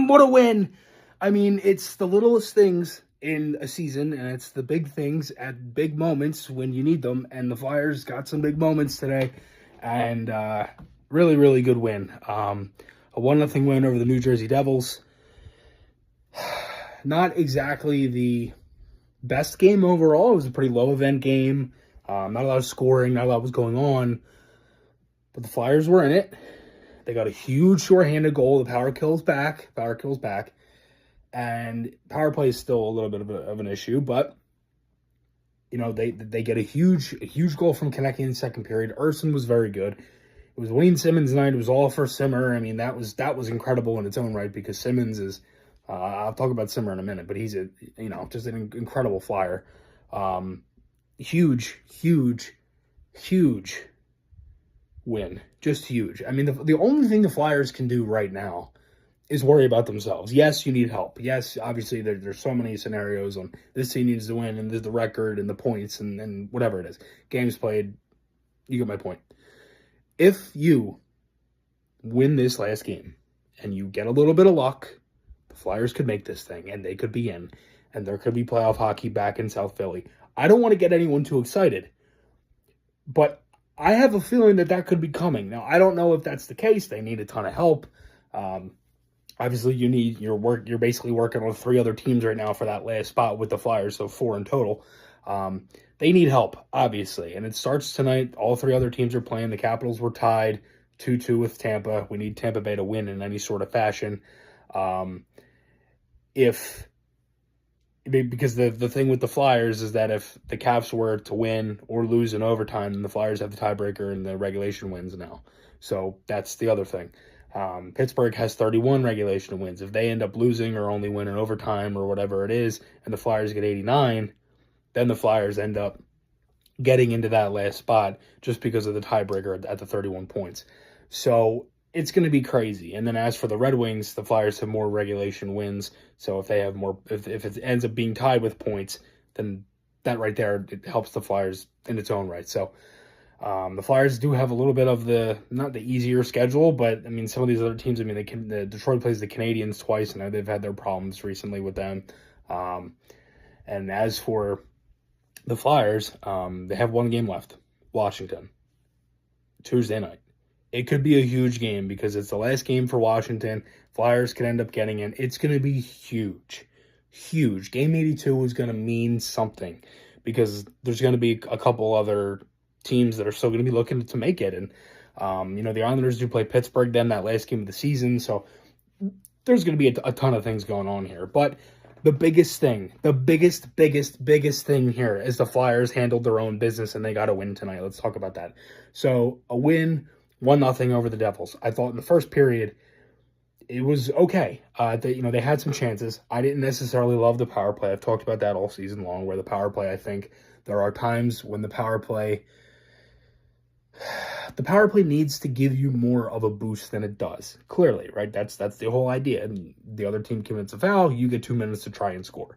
What a win! I mean, it's the littlest things in a season, and it's the big things at big moments when you need them, and the Flyers got some big moments today, and really, really good win. A 1-0 win over the New Jersey Devils. Not exactly the best game overall. It was a pretty low-event game. Not a lot of scoring, not a lot was going on, but the Flyers were in it. They got a huge shorthanded goal. The power kill's back. And power play is still a little bit of an issue, but you know, they get a huge goal from 𝐏𝐂 in the second period. Ersson was very good. It was Wayne Simmonds night. It was all for Simmer. I mean, that was incredible in its own right, because Simmonds is I'll talk about Simmer in a minute, but he's just an incredible Flyer. Huge win. Just huge. I mean, the only thing the Flyers can do right now is worry about themselves. Yes, you need help. Yes, obviously there's so many scenarios on this team needs to win, and there's the record and the points and whatever it is. Games played. You get my point. If you win this last game and you get a little bit of luck, the Flyers could make this thing, and they could be in, and there could be playoff hockey back in South Philly. I don't want to get anyone too excited, but I have a feeling that could be coming. Now, I don't know if that's the case. They need a ton of help. Obviously, you're basically working on 3 other teams right now for that last spot with the Flyers, so 4 in total. They need help, obviously, and it starts tonight. All 3 other teams are playing. The Capitals were tied 2-2 with Tampa. We need Tampa Bay to win in any sort of fashion. Because the thing with the Flyers is that if the Caps were to win or lose in overtime, then the Flyers have the tiebreaker and the regulation wins now. So that's the other thing. Pittsburgh has 31 regulation wins. If they end up losing or only win in overtime or whatever it is, and the Flyers get 89, then the Flyers end up getting into that last spot just because of the tiebreaker at the 31 points. So it's going to be crazy. And then as for the Red Wings, the Flyers have more regulation wins. So if they have more, if it ends up being tied with points, then that right there, it helps the Flyers in its own right. So the Flyers do have a little bit of not the easier schedule, but I mean, some of these other teams, I mean, the Detroit plays the Canadiens twice, and they've had their problems recently with them. And as for the Flyers, they have 1 game left, Washington, Tuesday night. It could be a huge game because it's the last game for Washington. Flyers could end up getting in. It's going to be huge. Game 82 is going to mean something because there's going to be a couple other teams that are still going to be looking to make it. And, the Islanders do play Pittsburgh then that last game of the season. So there's going to be a ton of things going on here. But the biggest thing, the biggest thing here is the Flyers handled their own business and they got a win tonight. Let's talk about that. So a win, 1-0 over the Devils. I thought in the first period it was okay. They had some chances. I didn't necessarily love the power play. I've talked about that all season long, where the power play, I think there are times when the power play needs to give you more of a boost than it does. Clearly, right? That's the whole idea. And the other team commits a foul, you get 2 minutes to try and score.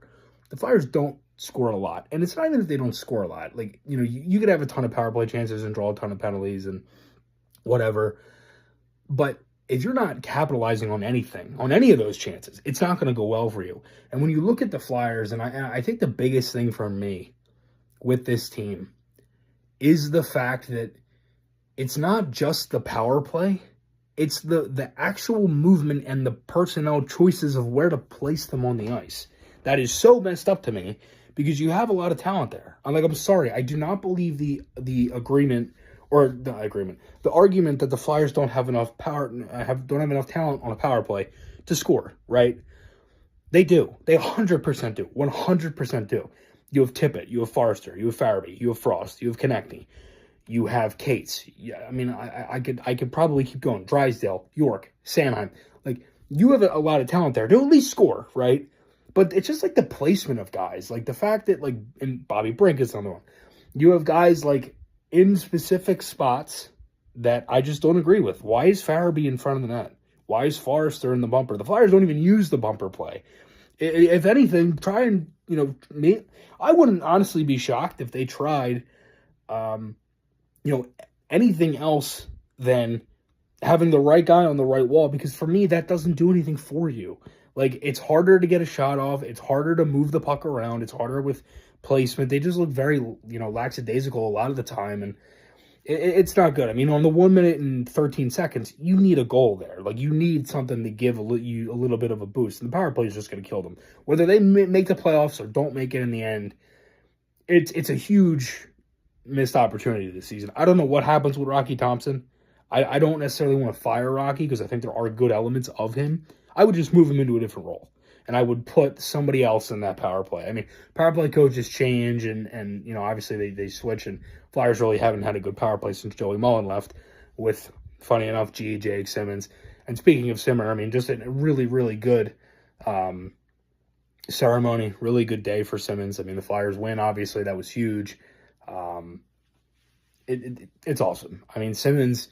The Flyers don't score a lot. And it's not even that they don't score a lot. Like, you could have a ton of power play chances and draw a ton of penalties and whatever. But if you're not capitalizing on anything, on any of those chances, it's not going to go well for you. And when you look at the Flyers, and I think the biggest thing for me with this team is the fact that it's not just the power play, it's the actual movement and the personnel choices of where to place them on the ice. That is so messed up to me because you have a lot of talent there. I'm sorry, I do not believe the argument that the Flyers don't have enough don't have enough talent on a power play to score, right? They do. They 100% do. 100% do. You have Tippett, you have Forrester, you have Farabee, you have Frost, you have 𝐾𝐂, you have Cates. Yeah, I mean, I could probably keep going. Drysdale, York, Sanheim. Like, you have a lot of talent there to at least score, right? But it's just like the placement of guys. Like the fact that, like, and Bobby Brink is another one. You have guys like in specific spots that I just don't agree with. Why is Farabee in front of the net? Why is Forrester in the bumper? The Flyers don't even use the bumper play. If anything, try and, I wouldn't honestly be shocked if they tried, anything else than having the right guy on the right wall, because for me, that doesn't do anything for you. Like, it's harder to get a shot off. It's harder to move the puck around. It's harder with placement. They just look very, lackadaisical a lot of the time, and it's not good. I mean, on the 1 minute and 13 seconds, you need a goal there. Like, you need something to give you a little bit of a boost, and the power play is just going to kill them. Whether they make the playoffs or don't make it in the end, it's a huge missed opportunity this season. I don't know what happens with Rocky Thompson. I don't necessarily want to fire Rocky because I think there are good elements of him. I would just move him into a different role, and I would put somebody else in that power play. I mean, power play coaches change, and obviously they switch, and Flyers really haven't had a good power play since Joey Mullen left with, funny enough, Jake Simmonds. And speaking of Simmer, I mean, just a really, really good ceremony, really good day for Simmonds. I mean, the Flyers win, obviously, that was huge. It's awesome. I mean, Simmonds,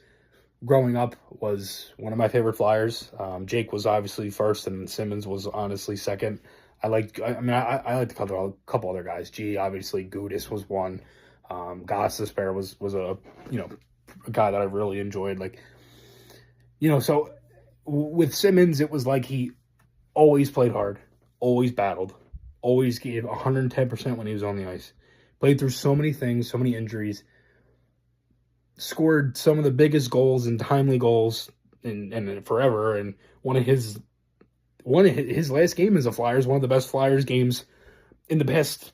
growing up, was one of my favorite Flyers. Jake was obviously first, and Simmonds was honestly second. I like to cover a couple other guys. Obviously, Gudas was one. Gostisbehere was a guy that I really enjoyed. So with Simmonds, it was like he always played hard, always battled, always gave 110% when he was on the ice. Played through so many things, so many injuries. Scored some of the biggest goals and timely goals in forever. And one of his last game as a Flyers, one of the best Flyers games in the past,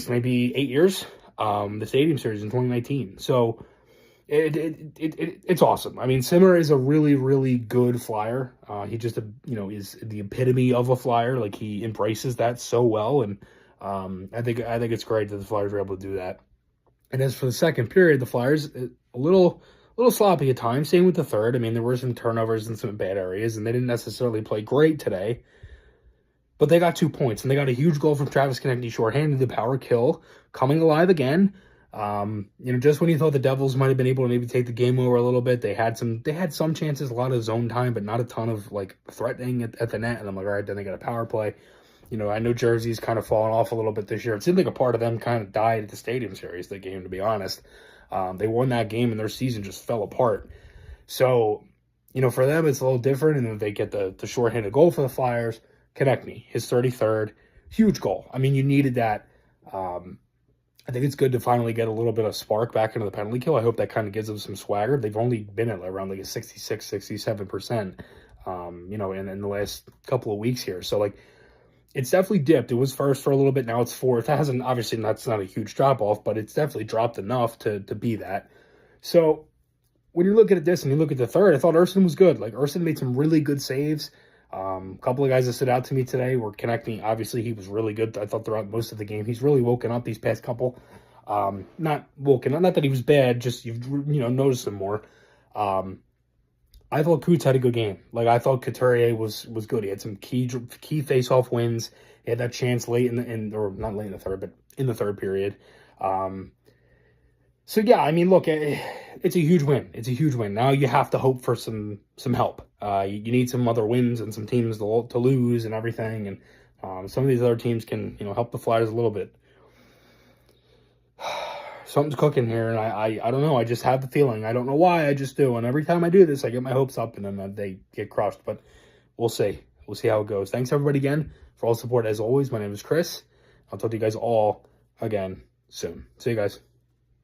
maybe 8 years. The Stadium Series in 2019. So it's awesome. I mean, Simmer is a really, really good Flyer. He just is the epitome of a Flyer. Like, he embraces that so well, and I think it's great that the Flyers were able to do that. And as for the second period, the Flyers a little sloppy at times. Same with the third. I mean, there were some turnovers in some bad areas, and they didn't necessarily play great today. But they got 2 points, and they got a huge goal from Travis Konecny shorthanded, the power kill, coming alive again. Just when you thought the Devils might have been able to maybe take the game over a little bit, they had some chances, a lot of zone time, but not a ton of threatening at the net. And I'm like, all right, then they got a power play. I know Jersey's kind of fallen off a little bit this year. It seemed like a part of them kind of died at the Stadium Series, the game, to be honest. They won that game, and their season just fell apart. So, for them, it's a little different, and then they get the shorthanded goal for the Flyers. Konecny, his 33rd, huge goal. I mean, you needed that. I think it's good to finally get a little bit of spark back into the penalty kill. I hope that kind of gives them some swagger. They've only been at around a 66, 67%, in the last couple of weeks here. So, it's definitely dipped. It was first for a little bit. Now it's fourth. It hasn't, obviously, that's not a huge drop-off, but it's definitely dropped enough to be that. So, when you're looking at this and you look at the third, I thought Ersson was good. Ersson made some really good saves. A couple of guys that stood out to me today were Konecny. Obviously, he was really good, I thought, throughout most of the game. He's really woken up these past couple. Not that he was bad, just you've noticed him more. I thought Coots had a good game. I thought Couturier was good. He had some key face-off wins. He had that chance late or not late in the third, but in the third period. So yeah, I mean, look, it's a huge win. It's a huge win. Now you have to hope for some help. You need some other wins and some teams to lose and everything. And some of these other teams can help the Flyers a little bit. Something's cooking here, and I don't know. I just have the feeling. I don't know why. I just do. And every time I do this, I get my hopes up, and then they get crushed. But we'll see. We'll see how it goes. Thanks, everybody, again, for all the support. As always, my name is Chris. I'll talk to you guys all again soon. See you guys.